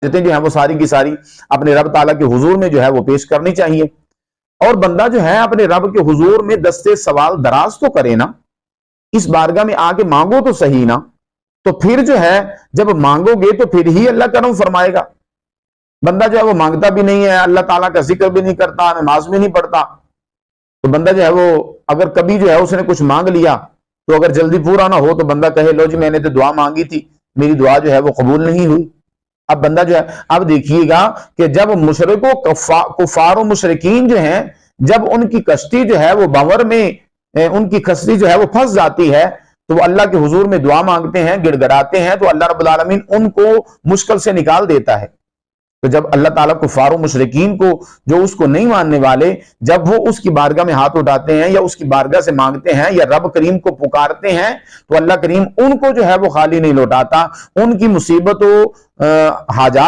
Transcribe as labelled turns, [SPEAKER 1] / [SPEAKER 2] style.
[SPEAKER 1] جو ہے وہ ساری کی ساری اپنے رب تعالیٰ کے حضور میں جو ہے وہ پیش کرنی چاہیے، اور بندہ جو ہے اپنے رب کے حضور میں دستے سوال دراز تو کرے نا، اس بارگاہ میں آ کے مانگو تو صحیح نا، تو پھر جو ہے جب مانگو گے تو پھر ہی اللہ کرم فرمائے گا۔ بندہ جو ہے وہ مانگتا بھی نہیں ہے، اللہ تعالیٰ کا ذکر بھی نہیں کرتا، نماز بھی نہیں پڑھتا، تو بندہ جو ہے وہ اگر کبھی جو ہے اس نے کچھ مانگ لیا تو اگر جلدی پورا نہ ہو تو بندہ کہے لو جی میں نے تو دعا مانگی تھی، میری دعا جو ہے وہ قبول نہیں ہوئی۔ اب بندہ جو ہے، اب دیکھیے گا کہ جب مشرکوں کفار و مشرکین جو ہیں، جب ان کی کشتی جو ہے وہ بھنور میں ان کی کشتی جو ہے وہ پھنس جاتی ہے تو وہ اللہ کے حضور میں دعا مانگتے ہیں، گڑ گڑاتے ہیں، تو اللہ رب العالمین ان کو مشکل سے نکال دیتا ہے۔ تو جب اللہ تعالیٰ کفار و مشرکین کو، جو اس کو نہیں ماننے والے، جب وہ اس کی بارگاہ میں ہاتھ اٹھاتے ہیں یا اس کی بارگاہ سے مانگتے ہیں یا رب کریم کو پکارتے ہیں، تو اللہ کریم ان کو جو ہے وہ خالی نہیں لوٹاتا، ان کی مصیبت و حاجات